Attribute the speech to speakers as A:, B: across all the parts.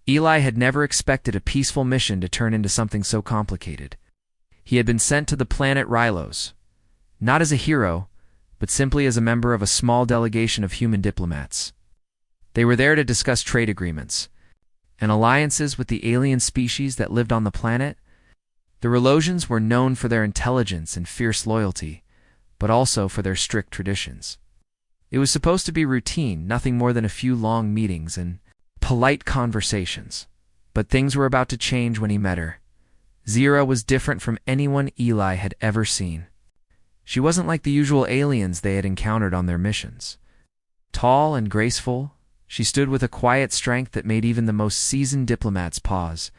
A: Eli had never expected a peaceful mission to turn into something so complicated. He had been sent to the planet Rylos, not as a hero, but simply as a member of a small delegation of human diplomats. They were there to discuss trade agreements and alliances with the alien species that lived on the planet. The Rylosians were known for their intelligence and fierce loyalty, but also for their strict traditions. It was supposed to be routine, nothing more than a few long meetings and polite conversations. But things were about to change when he met her. Zira was different from anyone Eli had ever seen. She wasn't like the usual aliens they had encountered on their missions. Tall and graceful, she stood with a quiet strength that made even the most seasoned diplomats pause.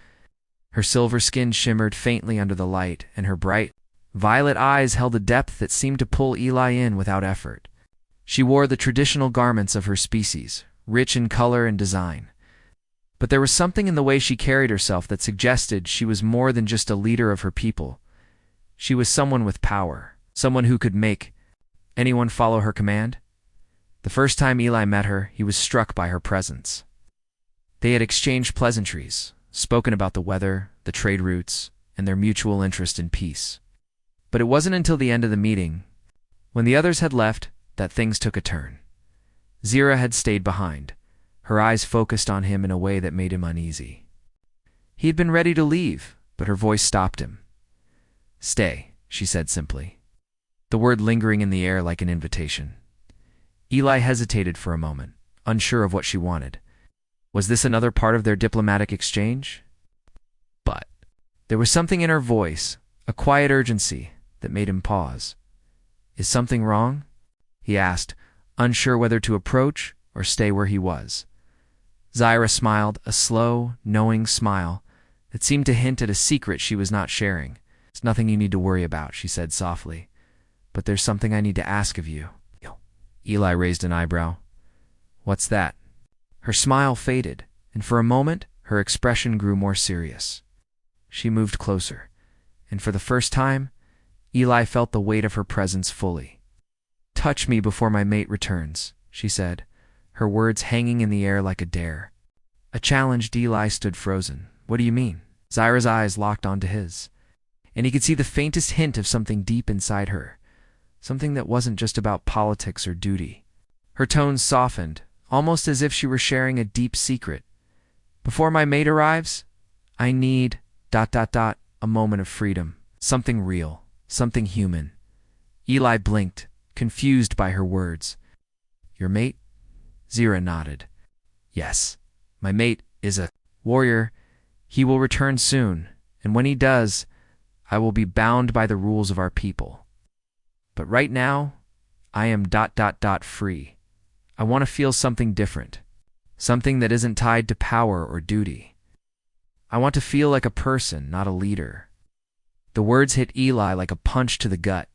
A: Her silver skin shimmered faintly under the light, and her bright, violet eyes held a depth that seemed to pull Eli in without effort. She wore the traditional garments of her species, rich in color and design. But there was something in the way she carried herself that suggested she was more than just a leader of her people. She was someone with power, someone who could make anyone follow her command. The first time Eli met her, he was struck by her presence. They had exchanged pleasantries, spoken about the weather, the trade routes, and their mutual interest in peace. But it wasn't until the end of the meeting, when the others had left, that things took a turn. Zira had stayed behind, her eyes focused on him in a way that made him uneasy. He had been ready to leave, but her voice stopped him. "Stay," she said simply, the word lingering in the air like an invitation. Eli hesitated for a moment, unsure of what she wanted. Was this another part of their diplomatic exchange? But there was something in her voice, a quiet urgency, that made him pause. "Is something wrong?" he asked, unsure whether to approach or stay where he was. Zira smiled, a slow, knowing smile that seemed to hint at a secret she was not sharing. "It's nothing you need to worry about," she said softly. "But there's something I need to ask of you." Eli raised an eyebrow. "What's that?" Her smile faded, and for a moment her expression grew more serious. She moved closer, and for the first time, Eli felt the weight of her presence fully. "Touch me before my mate returns," she said, her words hanging in the air like a dare. A challenged Eli stood frozen. "What do you mean?" Zira's eyes locked onto his, and he could see the faintest hint of something deep inside her, something that wasn't just about politics or duty. Her tones softened, almost as if she were sharing a deep secret. "Before my mate arrives, I need ... a moment of freedom, something real, something human." Eli blinked, confused by her words. "Your mate?" Zira nodded. "Yes, my mate is a warrior. He will return soon, and when he does, I will be bound by the rules of our people. But right now, I am ... free. I want to feel something different, something that isn't tied to power or duty. I want to feel like a person, not a leader." The words hit Eli like a punch to the gut.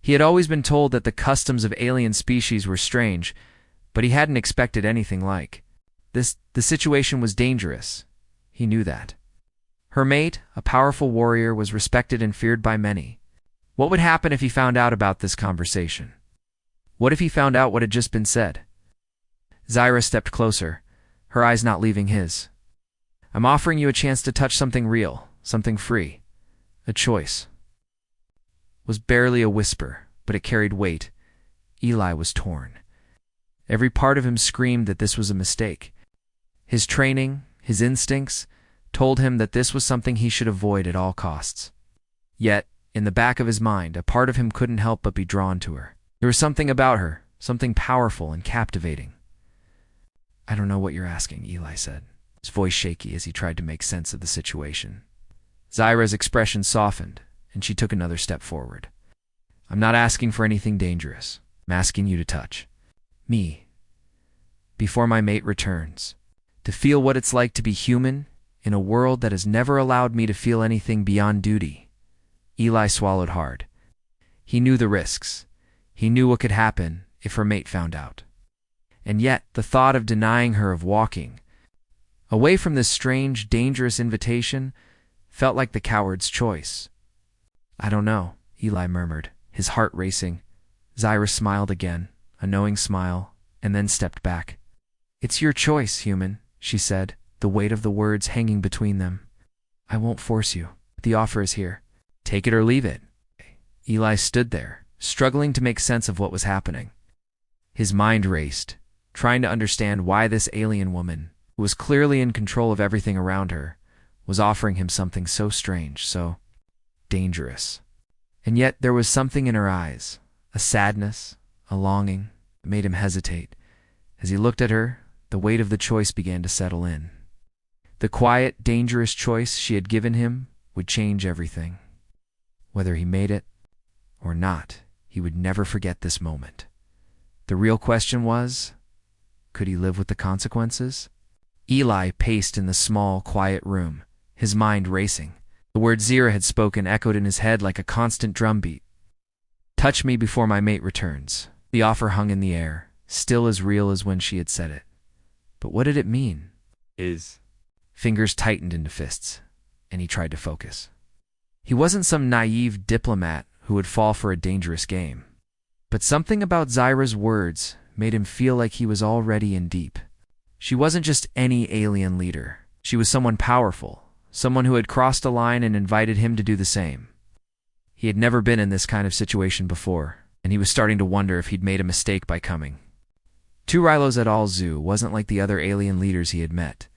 A: He had always been told that the customs of alien species were strange, but he hadn't expected anything like this. The situation was dangerous. He knew that. Her mate, a powerful warrior, was respected and feared by many. What would happen if he found out about this conversation? What if he found out what had just been said? Zira stepped closer, her eyes not leaving his. "I'm offering you a chance to touch something real, something free. A choice." It was barely a whisper, but it carried weight. Eli was torn. Every part of him screamed that this was a mistake. His training, his instincts, told him that this was something he should avoid at all costs. Yet, in the back of his mind, a part of him couldn't help but be drawn to her. There was something about her, something powerful and captivating. "I don't know what you're asking," Eli said, his voice shaky as he tried to make sense of the situation. Zira's expression softened, and she took another step forward. "I'm not asking for anything dangerous. I'm asking you to touch me before my mate returns, to feel what it's like to be human in a world that has never allowed me to feel anything beyond duty." Eli swallowed hard. He knew the risks. He knew what could happen if her mate found out. And yet, the thought of denying her of walking away from this strange, dangerous invitation felt like the coward's choice. "I don't know," Eli murmured, his heart racing. Zira smiled again, a knowing smile, and then stepped back. "It's your choice, human," she said, the weight of the words hanging between them. I won't force you. The offer is here. Take it or leave it. Eli stood there, struggling to make sense of what was happening. His mind raced, trying to understand why this alien woman, who was clearly in control of everything around her, was offering him something so strange, so dangerous. And yet there was something in her eyes, a sadness, a longing, that made him hesitate. As he looked at her, the weight of the choice began to settle in. The quiet, dangerous choice she had given him would change everything. Whether he made it or not, he would never forget this moment. The real question was, could he live with the consequences? Eli paced in the small, quiet room, his mind racing. The words Zira had spoken echoed in his head like a constant drumbeat. Touch me before my mate returns. The offer hung in the air, still as real as when she had said it. But what did it mean? Fingers tightened into fists, and he tried to focus. He wasn't some naive diplomat who would fall for a dangerous game. But something about Zyra's words made him feel like he was already in deep. She wasn't just any alien leader. She was someone powerful, someone who had crossed a line and invited him to do the same. He had never been in this kind of situation before, and he was starting to wonder if he'd made a mistake by coming. Tu Rylos et al. Zoo wasn't like the other alien leaders he had met.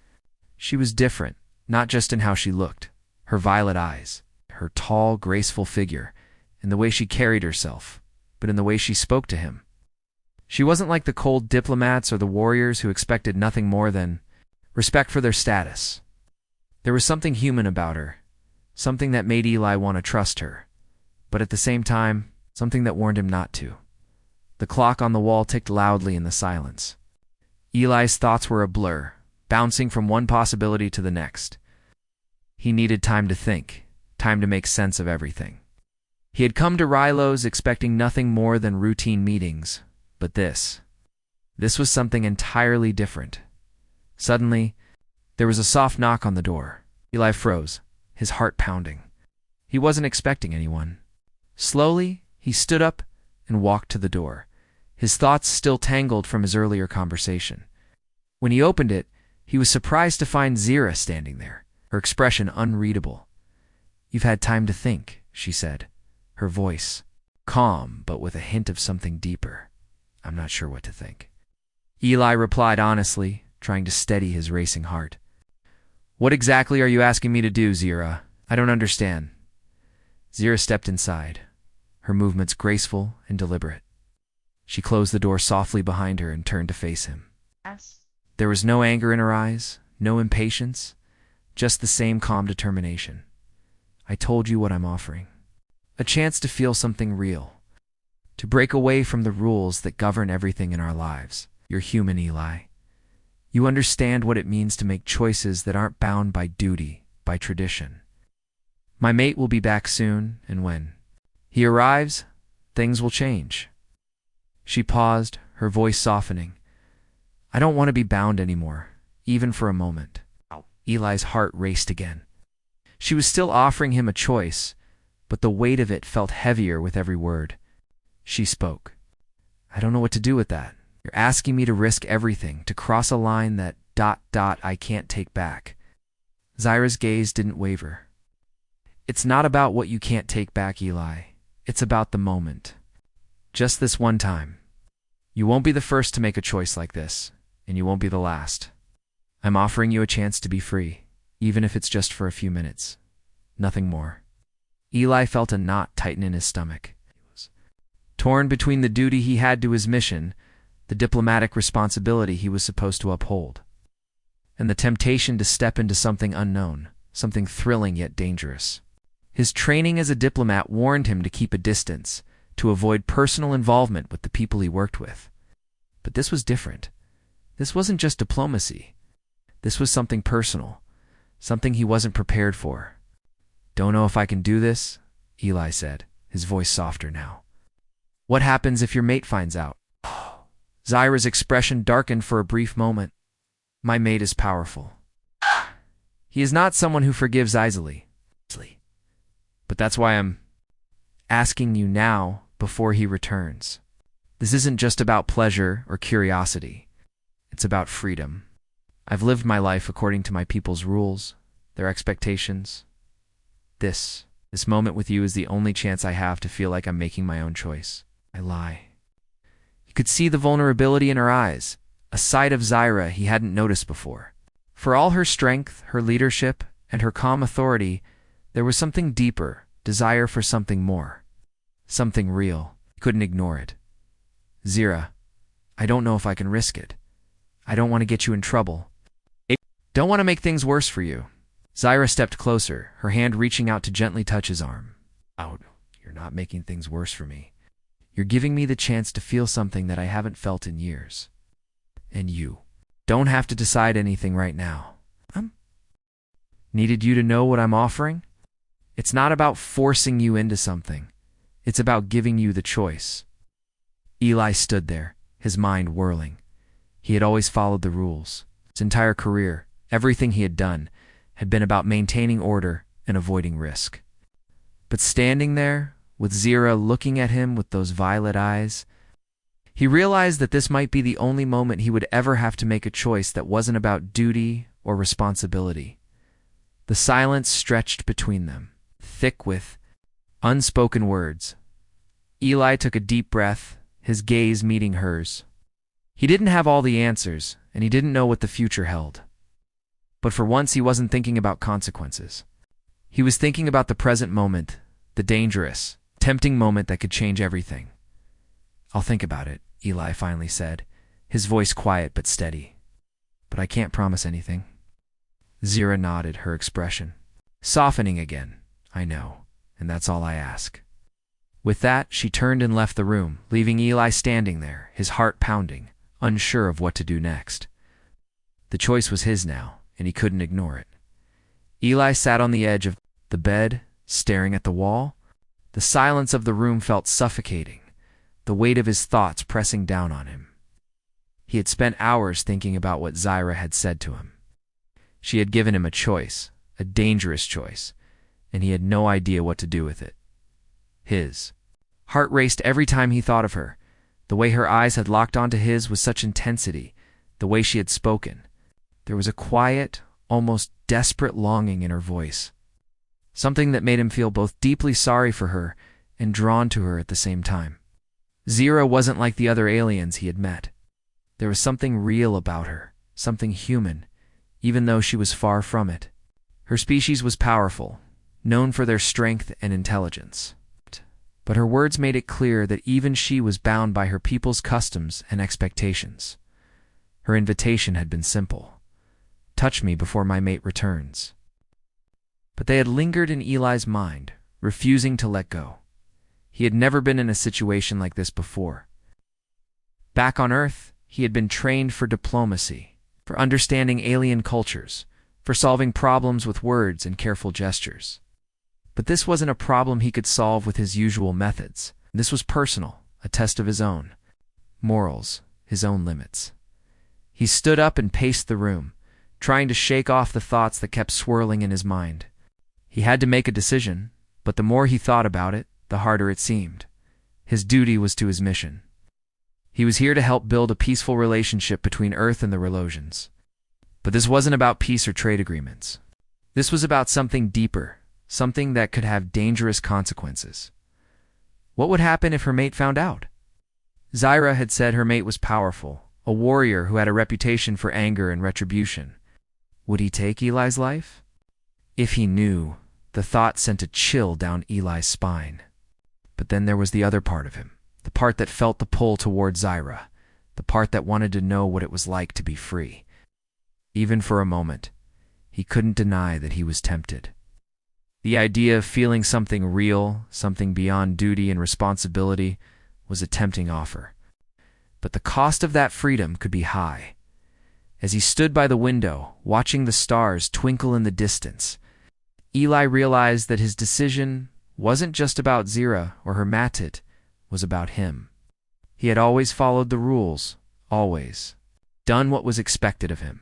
A: She was different, not just in how she looked, her violet eyes, her tall, graceful figure, and the way she carried herself, but in the way she spoke to him. She wasn't like the cold diplomats or the warriors who expected nothing more than respect for their status. There was something human about her, something that made Eli want to trust her, but at the same time, something that warned him not to. The clock on the wall ticked loudly in the silence. Eli's thoughts were a blur, bouncing from one possibility to the next. He needed time to think, time to make sense of everything. He had come to Rylos expecting nothing more than routine meetings, but this was something entirely different. Suddenly, there was a soft knock on the door. Eli froze, his heart pounding. He wasn't expecting anyone. Slowly, he stood up and walked to the door, his thoughts still tangled from his earlier conversation. When he opened it, he was surprised to find Zira standing there, her expression unreadable. You've had time to think, she said, her voice calm but with a hint of something deeper. I'm not sure what to think. Eli replied honestly, trying to steady his racing heart. What exactly are you asking me to do, Zira? I don't understand. Zira stepped inside, her movements graceful and deliberate. She closed the door softly behind her and turned to face him.
B: Yes.
A: There was no anger in her eyes, no impatience, just the same calm determination. I told you what I'm offering. A chance to feel something real. To break away from the rules that govern everything in our lives. You're human, Eli. You understand what it means to make choices that aren't bound by duty, by tradition. My mate will be back soon, and when he arrives, things will change. She paused, her voice softening. I don't want to be bound anymore, even for a moment. Eli's heart raced again. She was still offering him a choice, but the weight of it felt heavier with every word. She spoke. I don't know what to do with that. You're asking me to risk everything, to cross a line that ... I can't take back. Zyra's gaze didn't waver. It's not about what you can't take back, Eli. It's about the moment. Just this one time. You won't be the first to make a choice like this, and you won't be the last. I'm offering you a chance to be free, even if it's just for a few minutes. Nothing more. Eli felt a knot tighten in his stomach. He was torn between the duty he had to his mission, the diplomatic responsibility he was supposed to uphold, and the temptation to step into something unknown, something thrilling yet dangerous. His training as a diplomat warned him to keep a distance, to avoid personal involvement with the people he worked with. But this was different. This wasn't just diplomacy. This was something personal, something he wasn't prepared for. Don't know if I can do this, Eli said, his voice softer now. What happens if your mate finds out? Zyra's expression darkened for a brief moment. My mate is powerful. He is not someone who forgives easily. But that's why I'm asking you now before he returns. This isn't just about pleasure or curiosity. It's about freedom. I've lived my life according to my people's rules, their expectations. This moment with you is the only chance I have to feel like I'm making my own choice. I lie." He could see the vulnerability in her eyes, a side of Zyra he hadn't noticed before. For all her strength, her leadership, and her calm authority, there was something deeper, desire for something more. Something real. He couldn't ignore it. "Zyra, I don't know if I can risk it. I don't want to get you in trouble. I don't want to make things worse for you." Zyra stepped closer, her hand reaching out to gently touch his arm. "Oh, you're not making things worse for me. You're giving me the chance to feel something that I haven't felt in years. And you don't have to decide anything right now. Needed you to know what I'm offering? It's not about forcing you into something. It's about giving you the choice." Eli stood there, his mind whirling. He had always followed the rules. His entire career, everything he had done, had been about maintaining order and avoiding risk. But standing there, with Zyra looking at him with those violet eyes, he realized that this might be the only moment he would ever have to make a choice that wasn't about duty or responsibility. The silence stretched between them, thick with unspoken words. Eli took a deep breath, his gaze meeting hers. He didn't have all the answers, and he didn't know what the future held. But for once he wasn't thinking about consequences. He was thinking about the present moment, the dangerous, tempting moment that could change everything. "I'll think about it," Eli finally said, his voice quiet but steady. "But I can't promise anything." Zyra nodded, her expression softening again. "I know, and that's all I ask." With that, she turned and left the room, leaving Eli standing there, his heart pounding, unsure of what to do next. The choice was his now, and he couldn't ignore it. Eli sat on the edge of the bed, staring at the wall. The silence of the room felt suffocating, the weight of his thoughts pressing down on him. He had spent hours thinking about what Zyra had said to him. She had given him a choice, a dangerous choice, and he had no idea what to do with it. His heart raced every time he thought of her, the way her eyes had locked onto his with such intensity, the way she had spoken. There was a quiet, almost desperate longing in her voice, something that made him feel both deeply sorry for her and drawn to her at the same time. Zyra wasn't like the other aliens he had met. There was something real about her, something human, even though she was far from it. Her species was powerful, known for their strength and intelligence. But her words made it clear that even she was bound by her people's customs and expectations. Her invitation had been simple: "Touch me before my mate returns." But they had lingered in Eli's mind, refusing to let go. He had never been in a situation like this before. Back on Earth, he had been trained for diplomacy, for understanding alien cultures, for solving problems with words and careful gestures. But this wasn't a problem he could solve with his usual methods. This was personal, a test of his own morals, his own limits. He stood up and paced the room, trying to shake off the thoughts that kept swirling in his mind. He had to make a decision, but the more he thought about it, the harder it seemed. His duty was to his mission. He was here to help build a peaceful relationship between Earth and the Relosians. But this wasn't about peace or trade agreements. This was about something deeper, something that could have dangerous consequences. What would happen if her mate found out? Zyra had said her mate was powerful, a warrior who had a reputation for anger and retribution. Would he take Eli's life? If he knew, the thought sent a chill down Eli's spine. But then there was the other part of him, the part that felt the pull toward Zyra, the part that wanted to know what it was like to be free. Even for a moment, he couldn't deny that he was tempted. The idea of feeling something real, something beyond duty and responsibility, was a tempting offer. But the cost of that freedom could be high. As he stood by the window, watching the stars twinkle in the distance, Eli realized that his decision wasn't just about Zyra or her matit, was about him. He had always followed the rules, always, done what was expected of him.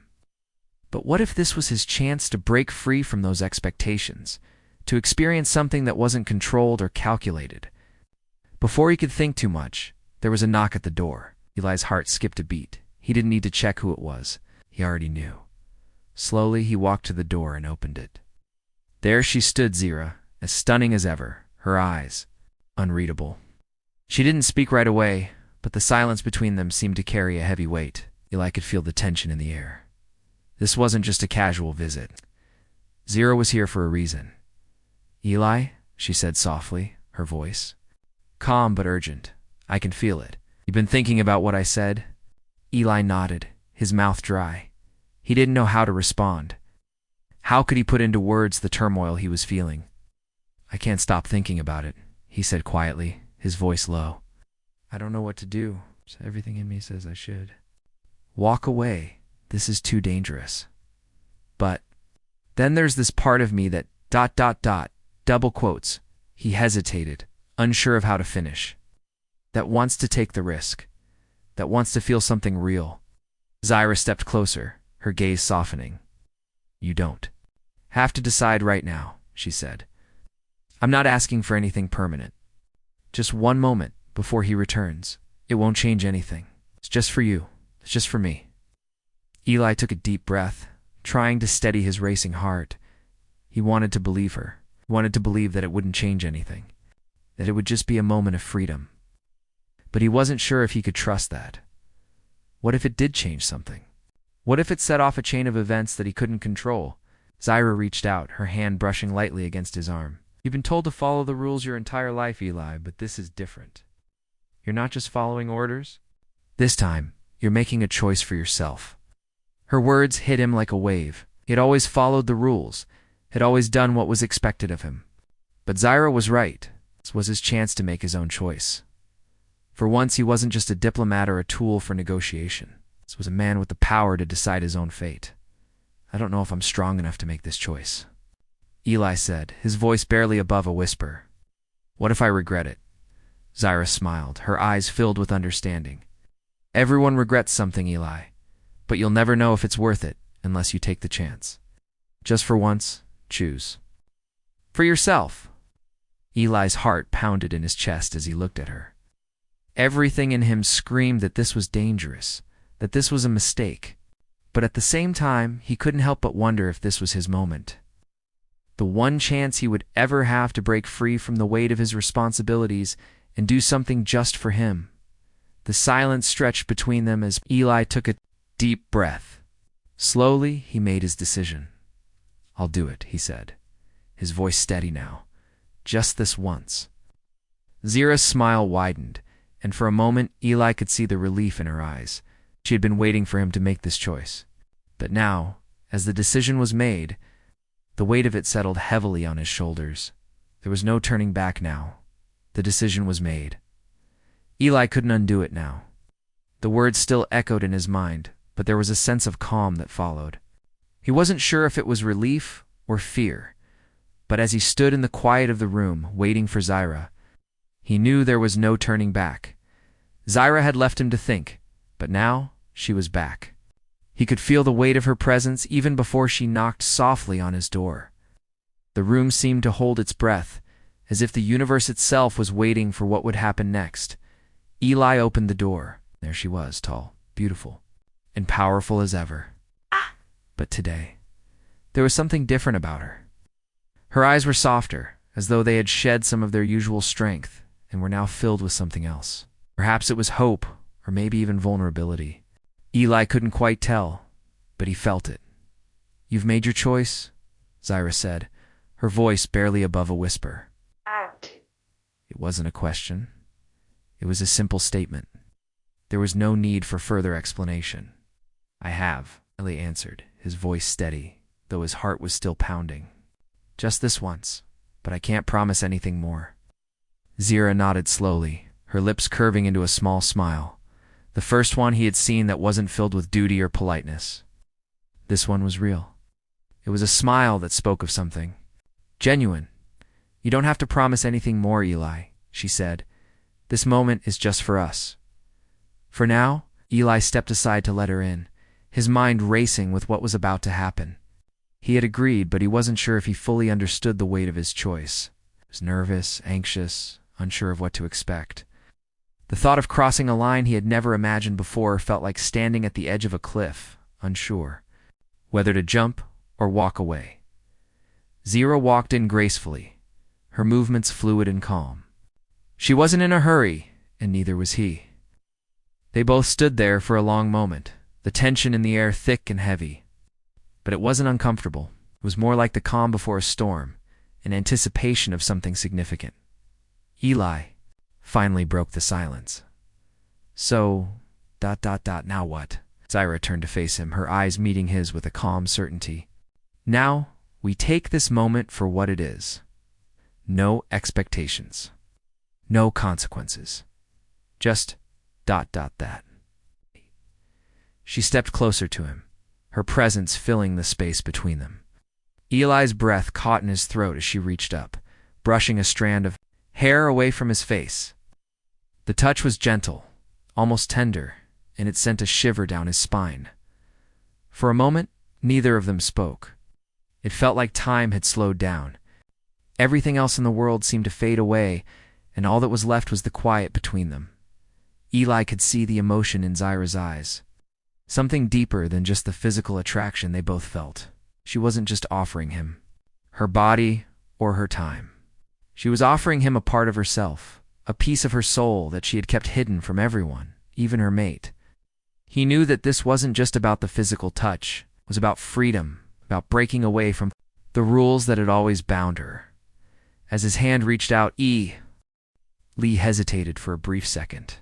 A: But what if this was his chance to break free from those expectations, to experience something that wasn't controlled or calculated? Before he could think too much, there was a knock at the door. Eli's heart skipped a beat. He didn't need to check who it was. He already knew. Slowly, he walked to the door and opened it. There she stood, Zira, as stunning as ever, her eyes unreadable. She didn't speak right away, but the silence between them seemed to carry a heavy weight. Eli could feel the tension in the air. This wasn't just a casual visit. Zira was here for a reason. Eli, she said softly, her voice calm but urgent. I can feel it. You've been thinking about what I said? Eli nodded, his mouth dry. He didn't know how to respond. How could he put into words the turmoil he was feeling? I can't stop thinking about it, he said quietly, his voice low. I don't know what to do. Everything in me says I should. Walk away. This is too dangerous. But then there's this part of me that ... double quotes. He hesitated, unsure of how to finish. That wants to take the risk. That wants to feel something real. Zira stepped closer, her gaze softening. You don't have to decide right now, she said. I'm not asking for anything permanent. Just one moment before he returns. It won't change anything. It's just for you. It's just for me. Eli took a deep breath, trying to steady his racing heart. He wanted to believe her. He wanted to believe that it wouldn't change anything. That it would just be a moment of freedom. But he wasn't sure if he could trust that. What if it did change something? What if it set off a chain of events that he couldn't control? Zira reached out, her hand brushing lightly against his arm. You've been told to follow the rules your entire life, Eli, but this is different. You're not just following orders. This time, you're making a choice for yourself. Her words hit him like a wave. He had always followed the rules, had always done what was expected of him. But Zira was right. This was his chance to make his own choice. For once, he wasn't just a diplomat or a tool for negotiation. This was a man with the power to decide his own fate. I don't know if I'm strong enough to make this choice, Eli said, his voice barely above a whisper. What if I regret it? Zira smiled, her eyes filled with understanding. Everyone regrets something, Eli, but you'll never know if it's worth it unless you take the chance. Just for once, choose. For yourself. Eli's heart pounded in his chest as he looked at her. Everything in him screamed that this was dangerous, that this was a mistake. But at the same time, he couldn't help but wonder if this was his moment. The one chance he would ever have to break free from the weight of his responsibilities and do something just for him. The silence stretched between them as Eli took a deep breath. Slowly, he made his decision. I'll do it, he said, his voice steady now. Just this once. Zira's smile widened, and for a moment Eli could see the relief in her eyes. She had been waiting for him to make this choice. But now, as the decision was made, the weight of it settled heavily on his shoulders. There was no turning back now. The decision was made. Eli couldn't undo it now. The words still echoed in his mind, but there was a sense of calm that followed. He wasn't sure if it was relief or fear, but as he stood in the quiet of the room, waiting for Zira, he knew there was no turning back. Zira had left him to think, but now she was back. He could feel the weight of her presence even before she knocked softly on his door. The room seemed to hold its breath, as if the universe itself was waiting for what would happen next. Eli opened the door. There she was, tall, beautiful, and powerful as ever. But today, there was something different about her. Her eyes were softer, as though they had shed some of their usual strength, and were now filled with something else. Perhaps it was hope, or maybe even vulnerability. Eli couldn't quite tell, but he felt it. You've made your choice, Zira said, her voice barely above a whisper. It wasn't a question. It was a simple statement. There was no need for further explanation. I have, Eli answered, his voice steady, though his heart was still pounding. Just this once, but I can't promise anything more. Zira nodded slowly, her lips curving into a small smile. The first one he had seen that wasn't filled with duty or politeness. This one was real. It was a smile that spoke of something. Genuine. You don't have to promise anything more, Eli, she said. This moment is just for us. For now, Eli stepped aside to let her in, his mind racing with what was about to happen. He had agreed, but he wasn't sure if he fully understood the weight of his choice. He was nervous, anxious, unsure of what to expect. The thought of crossing a line he had never imagined before felt like standing at the edge of a cliff, unsure. whether to jump or walk away. Zira walked in gracefully, her movements fluid and calm. She wasn't in a hurry, and neither was he. They both stood there for a long moment, the tension in the air thick and heavy. But it wasn't uncomfortable. It was more like the calm before a storm, an anticipation of something significant. Eli finally broke the silence. So, now what? Zira turned to face him, her eyes meeting his with a calm certainty. Now, we take this moment for what it is. No expectations. No consequences. Just ... that. She stepped closer to him, her presence filling the space between them. Eli's breath caught in his throat as she reached up, brushing a strand of hair away from his face. The touch was gentle, almost tender, and it sent a shiver down his spine. For a moment, neither of them spoke. It felt like time had slowed down. Everything else in the world seemed to fade away, and all that was left was the quiet between them. Eli could see the emotion in Zira's eyes. Something deeper than just the physical attraction they both felt. She wasn't just offering him her body or her time. She was offering him a part of herself, a piece of her soul that she had kept hidden from everyone, even her mate. He knew that this wasn't just about the physical touch. It was about freedom, about breaking away from the rules that had always bound her. As his hand reached out, Lee hesitated for a brief second.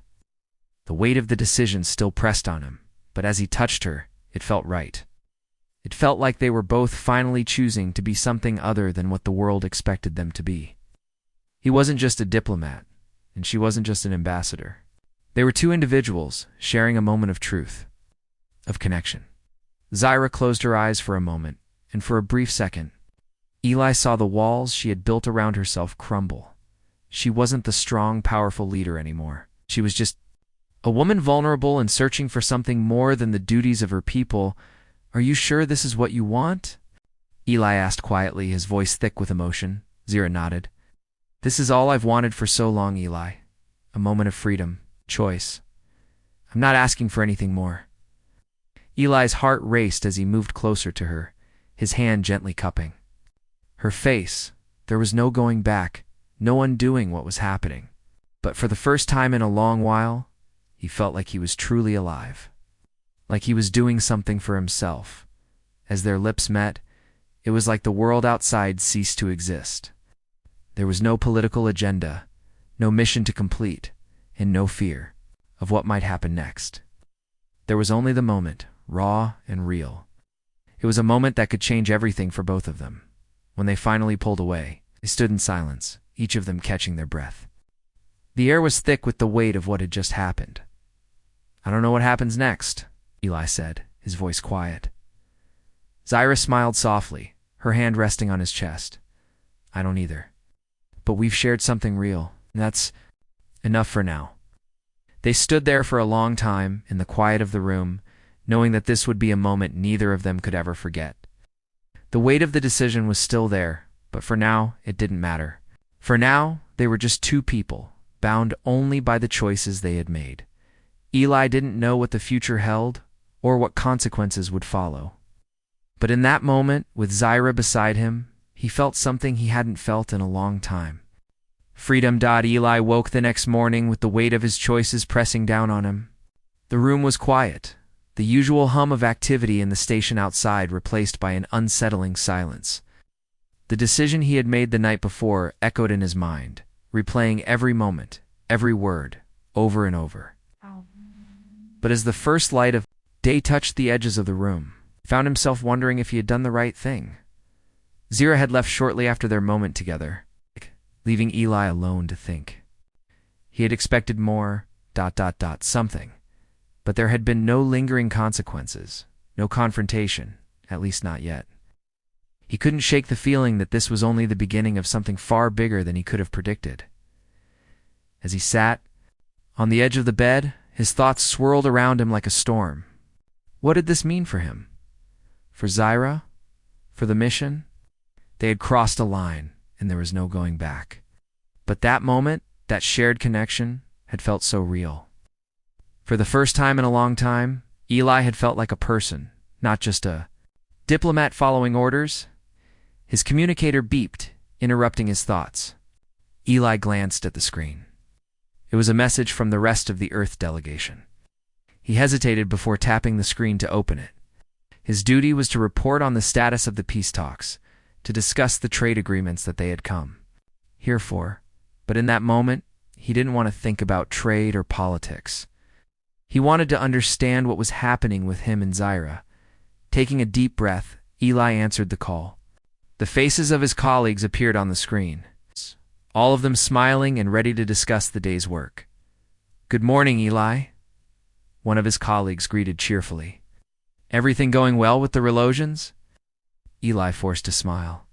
A: The weight of the decision still pressed on him, but as he touched her, it felt right. It felt like they were both finally choosing to be something other than what the world expected them to be. He wasn't just a diplomat, and she wasn't just an ambassador. They were two individuals sharing a moment of truth, of connection. Zira closed her eyes for a moment, and for a brief second, Eli saw the walls she had built around herself crumble. She wasn't the strong, powerful leader anymore. She was just a woman vulnerable and searching for something more than the duties of her people. Are you sure this is what you want? Eli asked quietly, his voice thick with emotion. Zira nodded. This is all I've wanted for so long, Eli. A moment of freedom, choice. I'm not asking for anything more. Eli's heart raced as he moved closer to her, his hand gently cupping her face. There was no going back, no undoing what was happening. But for the first time in a long while, he felt like he was truly alive. Like he was doing something for himself. As their lips met, it was like the world outside ceased to exist. There was no political agenda, no mission to complete, and no fear of what might happen next. There was only the moment, raw and real. It was a moment that could change everything for both of them. When they finally pulled away, they stood in silence, each of them catching their breath. The air was thick with the weight of what had just happened. I don't know what happens next, Eli said, his voice quiet. Zira smiled softly, her hand resting on his chest. I don't either. But we've shared something real, and that's enough for now. They stood there for a long time, in the quiet of the room, knowing that this would be a moment neither of them could ever forget. The weight of the decision was still there, but for now, it didn't matter. For now, they were just two people, bound only by the choices they had made. Eli didn't know what the future held, or what consequences would follow. But in that moment, with Zira beside him, he felt something he hadn't felt in a long time. Freedom. Eli woke the next morning with the weight of his choices pressing down on him. The room was quiet, the usual hum of activity in the station outside replaced by an unsettling silence. The decision he had made the night before echoed in his mind, replaying every moment, every word, over and over. But as the first light of day touched the edges of the room, he found himself wondering if he had done the right thing. Zira had left shortly after their moment together, leaving Eli alone to think. He had expected more ... something. But there had been no lingering consequences, no confrontation, at least not yet. He couldn't shake the feeling that this was only the beginning of something far bigger than he could have predicted. As he sat on the edge of the bed, his thoughts swirled around him like a storm. What did this mean for him? For Zira? For the mission? They had crossed a line, and there was no going back. But that moment, that shared connection, had felt so real. For the first time in a long time, Eli had felt like a person, not just a Diplomat following orders? His communicator beeped, interrupting his thoughts. Eli glanced at the screen. It was a message from the rest of the Earth delegation. He hesitated before tapping the screen to open it. His duty was to report on the status of the peace talks, to discuss the trade agreements that they had come here for. But in that moment, he didn't want to think about trade or politics. He wanted to understand what was happening with him and Zyra. Taking a deep breath, Eli answered the call. The faces of his colleagues appeared on the screen, all of them smiling and ready to discuss the day's work. "Good morning, Eli," one of his colleagues greeted cheerfully. "Everything going well with the Relosians?" Eli forced a smile,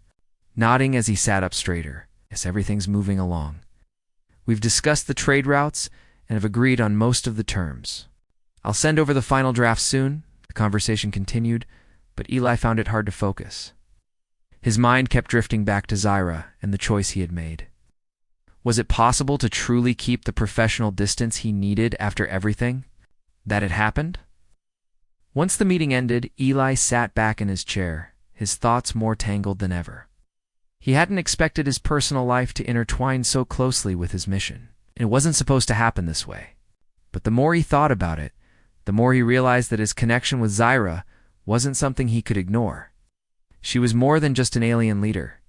A: nodding as he sat up straighter. "Yes, everything's moving along. We've discussed the trade routes and have agreed on most of the terms. I'll send over the final draft soon." The conversation continued, but Eli found it hard to focus. His mind kept drifting back to Zyra and the choice he had made. Was it possible to truly keep the professional distance he needed after everything that had happened? Once the meeting ended, Eli sat back in his chair, his thoughts more tangled than ever. He hadn't expected his personal life to intertwine so closely with his mission. It wasn't supposed to happen this way. But the more he thought about it, the more he realized that his connection with Zyra wasn't something he could ignore. She was more than just an alien leader.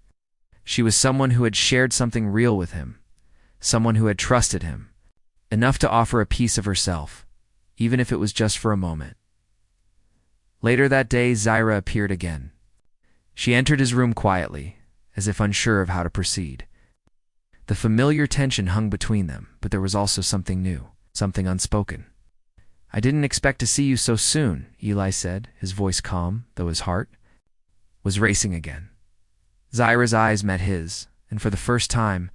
A: She was someone who had shared something real with him, someone who had trusted him, enough to offer a piece of herself, even if it was just for a moment. Later that day, Zyra appeared again. She entered his room quietly, as if unsure of how to proceed. The familiar tension hung between them, but there was also something new, something unspoken. "I didn't expect to see you so soon," Eli said, his voice calm, though his heart was racing again. Zyra's eyes met his, and for the first time,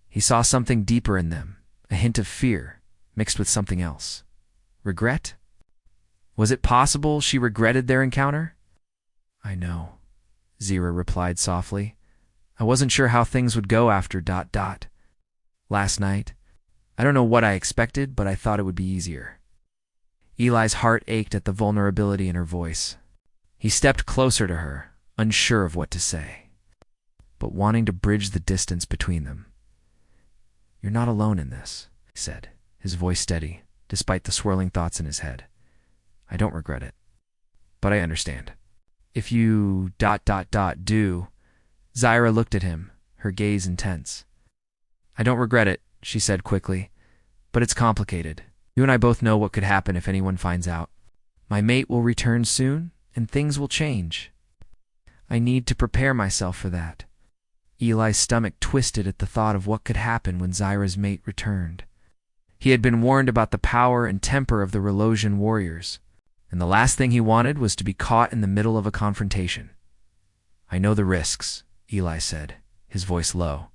A: he saw something deeper in them, a hint of fear, mixed with something else. Regret? Was it possible she regretted their encounter? "I know," Zyra replied softly. "I wasn't sure how things would go after ... last night. I don't know what I expected, but I thought it would be easier." Eli's heart ached at the vulnerability in her voice. He stepped closer to her, unsure of what to say, but wanting to bridge the distance between them. "You're not alone in this," he said, his voice steady, despite the swirling thoughts in his head. "I don't regret it, but I understand. If you ... do..." Zyra looked at him, her gaze intense. "I don't regret it," she said quickly, "but it's complicated. You and I both know what could happen if anyone finds out. My mate will return soon, and things will change. I need to prepare myself for that." Eli's stomach twisted at the thought of what could happen when Zyra's mate returned. He had been warned about the power and temper of the Relosian warriors, and the last thing he wanted was to be caught in the middle of a confrontation. "I know the risks," Eli said, his voice low.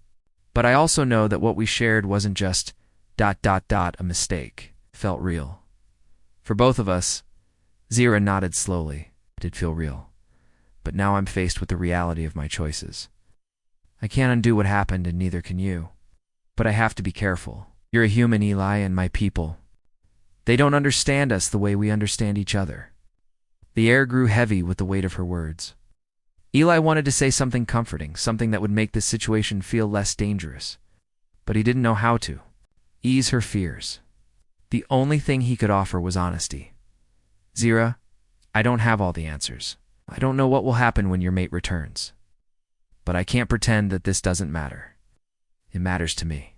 A: "But I also know that what we shared wasn't just ... a mistake. It felt real. For both of us." Zyra nodded slowly. "It did feel real. But now I'm faced with the reality of my choices. I can't undo what happened, and neither can you. But I have to be careful. You're a human, Eli, and my people. They don't understand us the way we understand each other." The air grew heavy with the weight of her words. Eli wanted to say something comforting, something that would make this situation feel less dangerous. But he didn't know how to ease her fears. The only thing he could offer was honesty. "Zyra, I don't have all the answers. I don't know what will happen when your mate returns. But I can't pretend that this doesn't matter. It matters to me."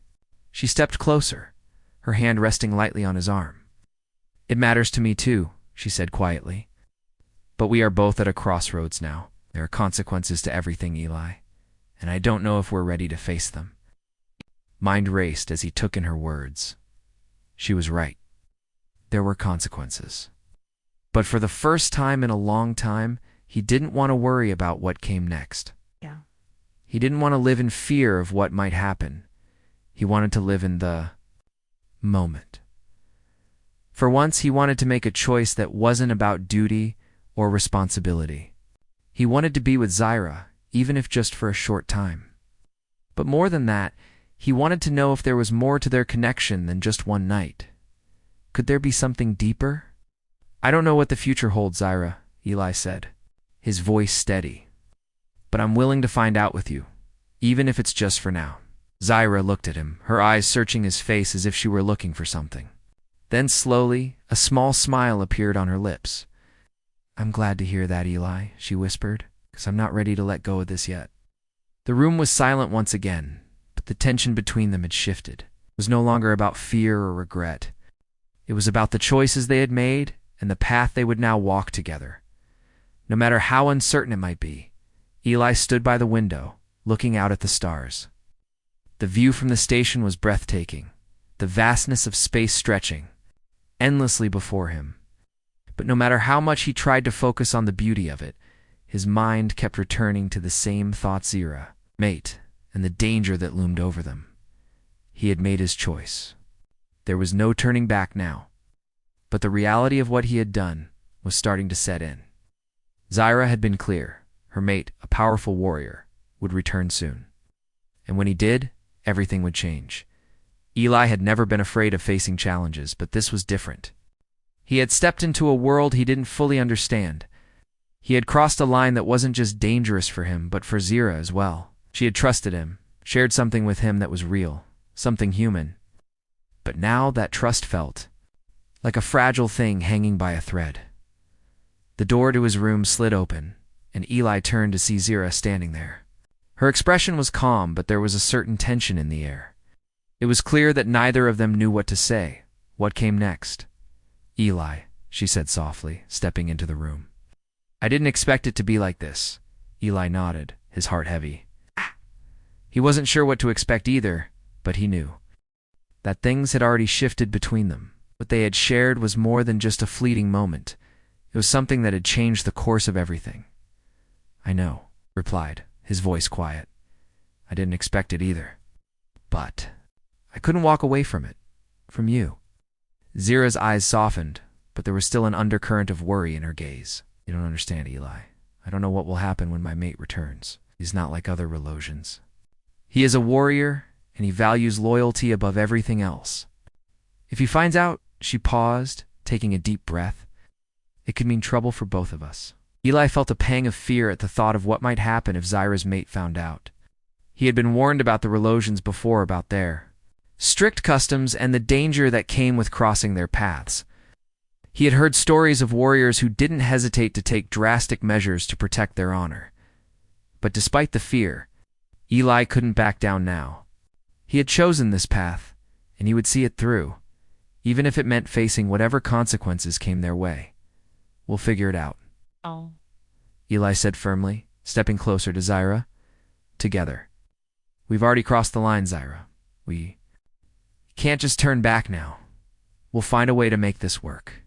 A: She stepped closer, her hand resting lightly on his arm. "It matters to me too," she said quietly. "But we are both at a crossroads now. There are consequences to everything, Eli, and I don't know if we're ready to face them." Mind raced as he took in her words. She was right. There were consequences. But for the first time in a long time, he didn't want to worry about what came next.
B: Yeah.
A: He didn't want to live in fear of what might happen. He wanted to live in the moment. For once, he wanted to make a choice that wasn't about duty or responsibility. He wanted to be with Zyra, even if just for a short time. But more than that, he wanted to know if there was more to their connection than just one night. Could there be something deeper? "I don't know what the future holds, Zyra," Eli said. his voice steady. "But I'm willing to find out with you, even if it's just for now." Zyra looked at him, her eyes searching his face as if she were looking for something. Then slowly, a small smile appeared on her lips. "I'm glad to hear that, Eli," she whispered, "because I'm not ready to let go of this yet." The room was silent once again, but the tension between them had shifted. It was no longer about fear or regret. It was about the choices they had made and the path they would now walk together. No matter how uncertain it might be, Eli stood by the window, looking out at the stars. The view from the station was breathtaking, the vastness of space stretching endlessly before him. But no matter how much he tried to focus on the beauty of it, his mind kept returning to the same thoughts: Zira, mate, and the danger that loomed over them. He had made his choice. There was no turning back now. But the reality of what he had done was starting to set in. Zyra had been clear. Her mate, a powerful warrior, would return soon. And when he did, everything would change. Eli had never been afraid of facing challenges, but this was different. He had stepped into a world he didn't fully understand. He had crossed a line that wasn't just dangerous for him, but for Zira as well. She had trusted him, shared something with him that was real, something human. But now that trust felt like a fragile thing hanging by a thread. The door to his room slid open, and Eli turned to see Zira standing there. Her expression was calm, but there was a certain tension in the air. It was clear that neither of them knew what to say. What came next? "Eli," she said softly, stepping into the room. "I didn't expect it to be like this." Eli nodded, his heart heavy. He wasn't sure what to expect either, but he knew that things had already shifted between them. What they had shared was more than just a fleeting moment. It was something that had changed the course of everything. "I know," replied, his voice quiet. "I didn't expect it either. But I couldn't walk away from it. From you." Zira's eyes softened, but there was still an undercurrent of worry in her gaze. "You don't understand, Eli. I don't know what will happen when my mate returns. He's not like other Relosians. He is a warrior, and he values loyalty above everything else. If he finds out," she paused, taking a deep breath, "it could mean trouble for both of us." Eli felt a pang of fear at the thought of what might happen if Zyra's mate found out. He had been warned about the Relosians before, about their strict customs and the danger that came with crossing their paths. He had heard stories of warriors who didn't hesitate to take drastic measures to protect their honor. But despite the fear, Eli couldn't back down now. He had chosen this path, and he would see it through, even if it meant facing whatever consequences came their way. "We'll figure it out," Eli said firmly, stepping closer to Zyra. "Together. We've already crossed the line, Zyra. We can't just turn back now. We'll find a way to make this work."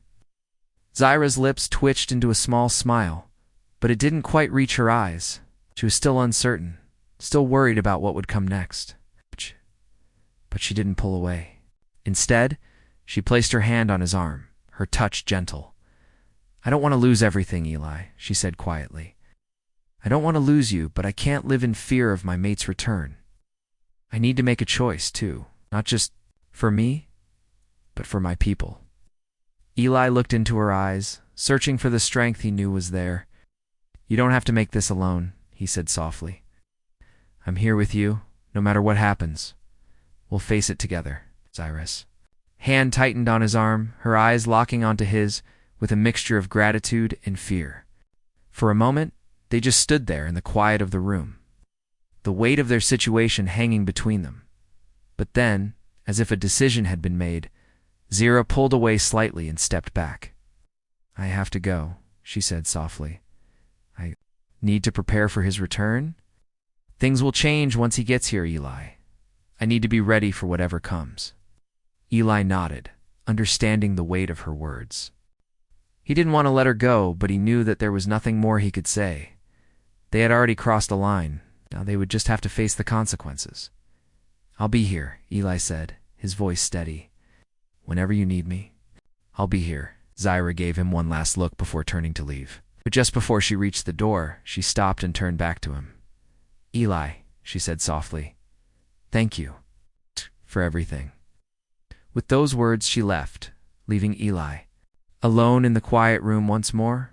A: Zyra's lips twitched into a small smile, but it didn't quite reach her eyes. She was still uncertain, still worried about what would come next. But she didn't pull away. Instead, she placed her hand on his arm, her touch gentle. "I don't want to lose everything, Eli," she said quietly. "I don't want to lose you, but I can't live in fear of my mate's return. I need to make a choice, too, not just for me, but for my people." Eli looked into her eyes, searching for the strength he knew was there. "You don't have to make this alone," he said softly. "I'm here with you, no matter what happens. We'll face it together." Zyra's hand tightened on his arm, her eyes locking onto his with a mixture of gratitude and fear. For a moment, they just stood there in the quiet of the room, the weight of their situation hanging between them. But then, as if a decision had been made, Zira pulled away slightly and stepped back. "I have to go," she said softly. "I need to prepare for his return. Things will change once he gets here, Eli. I need to be ready for whatever comes." Eli nodded, understanding the weight of her words. He didn't want to let her go, but he knew that there was nothing more he could say. They had already crossed a line. Now they would just have to face the consequences. "I'll be here," Eli said, his voice steady. "Whenever you need me, I'll be here." Zyra gave him one last look before turning to leave. But just before she reached the door, she stopped and turned back to him. "Eli," she said softly, "thank you for everything." With those words, she left, leaving Eli alone in the quiet room once more.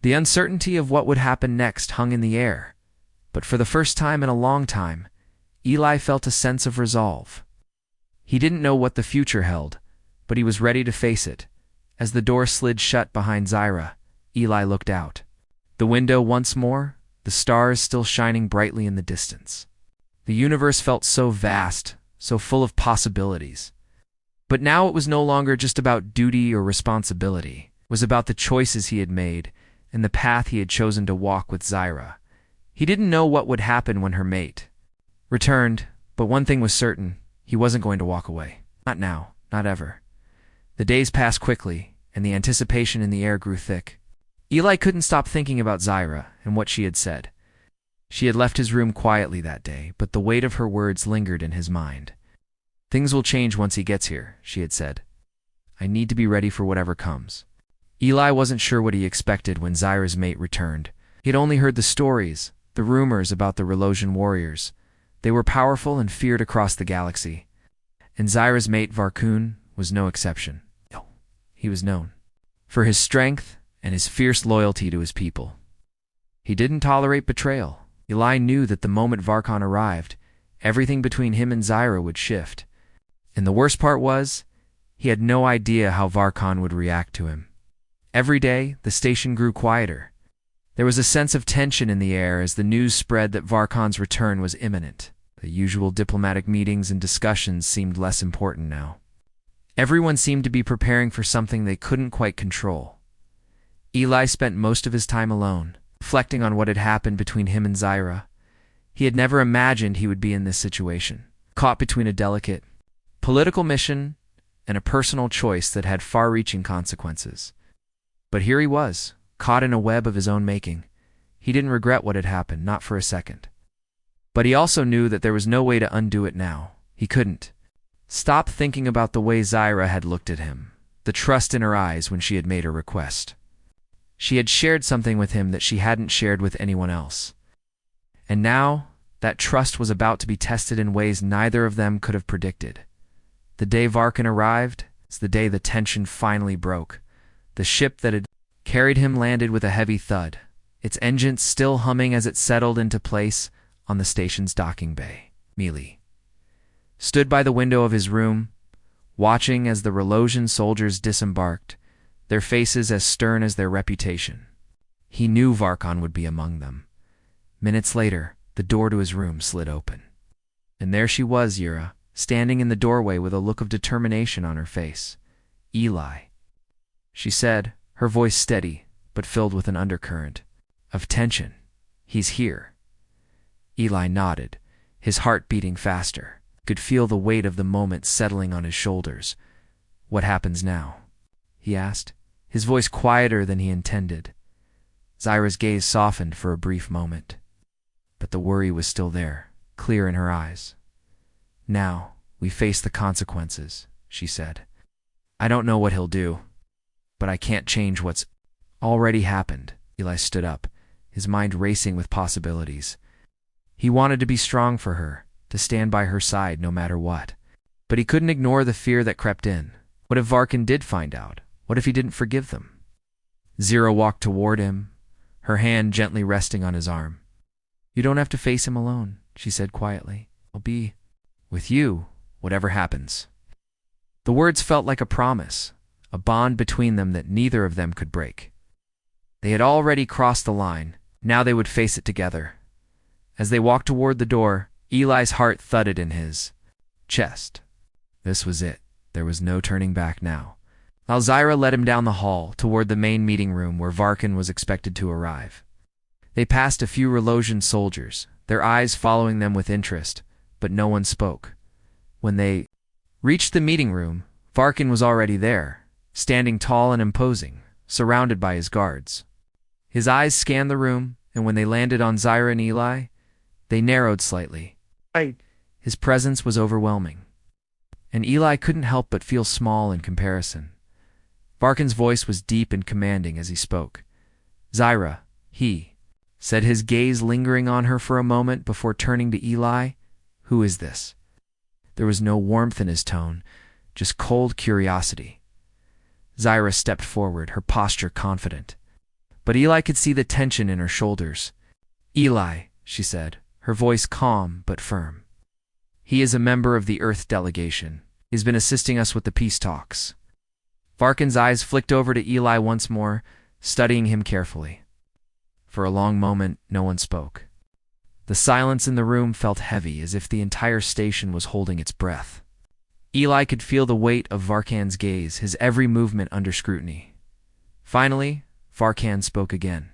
A: The uncertainty of what would happen next hung in the air, but for the first time in a long time, Eli felt a sense of resolve. He didn't know what the future held, but he was ready to face it. As the door slid shut behind Zyra, Eli looked out. The window once more, the stars still shining brightly in the distance. The universe felt so vast, so full of possibilities. But now it was no longer just about duty or responsibility. It was about the choices he had made and the path he had chosen to walk with Zyra. He didn't know what would happen when her mate returned, but one thing was certain: he wasn't going to walk away. Not now, not ever. The days passed quickly, and the anticipation in the air grew thick. Eli couldn't stop thinking about Zyra and what she had said. She had left his room quietly that day, but the weight of her words lingered in his mind. "Things will change once he gets here," she had said. "I need to be ready for whatever comes." Eli wasn't sure what he expected when Zyra's mate returned. He had only heard the stories, the rumors about the Relosian warriors. They were powerful and feared across the galaxy. And Zyra's mate Varkun was no exception. He was known for his strength and his fierce loyalty to his people. He didn't tolerate betrayal. Eli knew that the moment Varkon arrived, everything between him and Zyra would shift. And the worst part was, he had no idea how Varkon would react to him. Every day, the station grew quieter. There was a sense of tension in the air as the news spread that Varkon's return was imminent. The usual diplomatic meetings and discussions seemed less important now. Everyone seemed to be preparing for something they couldn't quite control. Eli spent most of his time alone, reflecting on what had happened between him and Zyra. He had never imagined he would be in this situation, caught between a delicate political mission and a personal choice that had far-reaching consequences. But here he was, caught in a web of his own making. He didn't regret what had happened, not for a second. But he also knew that there was no way to undo it now. He couldn't stop thinking about the way Zyra had looked at him, the trust in her eyes when she had made her request. She had shared something with him that she hadn't shared with anyone else. And now, that trust was about to be tested in ways neither of them could have predicted. The day Varkon arrived is the day the tension finally broke. The ship that had carried him landed with a heavy thud, its engines still humming as it settled into place on the station's docking bay. Mealy stood by the window of his room, watching as the Relosian soldiers disembarked, their faces as stern as their reputation. He knew Varkon would be among them. Minutes later, the door to his room slid open. And there she was, Zyra, standing in the doorway with a look of determination on her face. "Eli," she said, her voice steady, but filled with an undercurrent of tension. "He's here." Eli nodded, his heart beating faster. He could feel the weight of the moment settling on his shoulders. "What happens now?" he asked, his voice quieter than he intended. Zyra's gaze softened for a brief moment, but the worry was still there, clear in her eyes. "Now, we face the consequences," she said. "I don't know what he'll do, but I can't change what's already happened." Eli stood up, his mind racing with possibilities. He wanted to be strong for her, to stand by her side no matter what. But he couldn't ignore the fear that crept in. What if Varkon did find out? What if he didn't forgive them? Zyra walked toward him, her hand gently resting on his arm. "You don't have to face him alone," she said quietly. "I'll be with you, whatever happens." The words felt like a promise, a bond between them that neither of them could break. They had already crossed the line. Now they would face it together. As they walked toward the door, Eli's heart thudded in his chest. This was it. There was no turning back now. Zyra led him down the hall toward the main meeting room where Varkon was expected to arrive. They passed a few Relosian soldiers, their eyes following them with interest, but no one spoke. When they reached the meeting room, Varkon was already there, standing tall and imposing, surrounded by his guards. His eyes scanned the room, and when they landed on Zyra and Eli, they narrowed slightly. His presence was overwhelming, and Eli couldn't help but feel small in comparison. Varkon's voice was deep and commanding as he spoke. "Zyra," he said, his gaze lingering on her for a moment before turning to Eli. "Who is this?" There was no warmth in his tone, just cold curiosity. Zyra stepped forward, her posture confident. But Eli could see the tension in her shoulders. "Eli," she said, her voice calm but firm. "He is a member of the Earth delegation. He's been assisting us with the peace talks." Varkin's eyes flicked over to Eli once more, studying him carefully. For a long moment, no one spoke. The silence in the room felt heavy, as if the entire station was holding its breath. Eli could feel the weight of Varkan's gaze, his every movement under scrutiny. Finally, Varkan spoke again.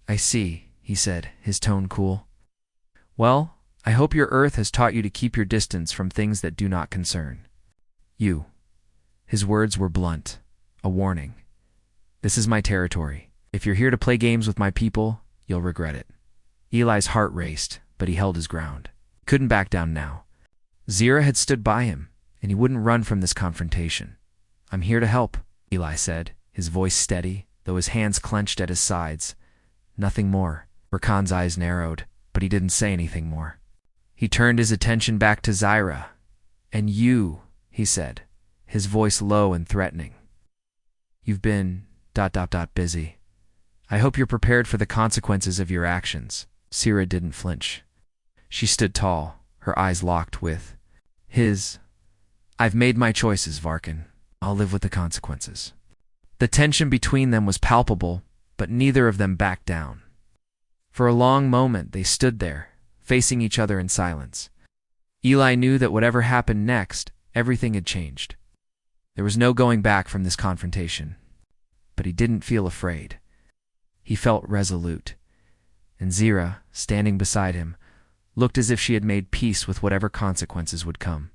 A: "I see," he said, his tone cool. "Well, I hope your Earth has taught you to keep your distance from things that do not concern you." His words were blunt, a warning. "This is my territory. If you're here to play games with my people, you'll regret it." Eli's heart raced, but he held his ground. He couldn't back down now. Zira had stood by him, and he wouldn't run from this confrontation. "I'm here to help," Eli said, his voice steady, though his hands clenched at his sides. Nothing more. Varkan's eyes narrowed, but he didn't say anything more. He turned his attention back to Zira. "And you," he said, his voice low and threatening. "You've been ... busy. I hope you're prepared for the consequences of your actions." Zira didn't flinch. She stood tall, her eyes locked with his. "I've made my choices, Varkan. I'll live with the consequences." The tension between them was palpable, but neither of them backed down. For a long moment they stood there, facing each other in silence. Eli knew that whatever happened next, everything had changed. There was no going back from this confrontation. But he didn't feel afraid. He felt resolute. And Zira, standing beside him, looked as if she had made peace with whatever consequences would come.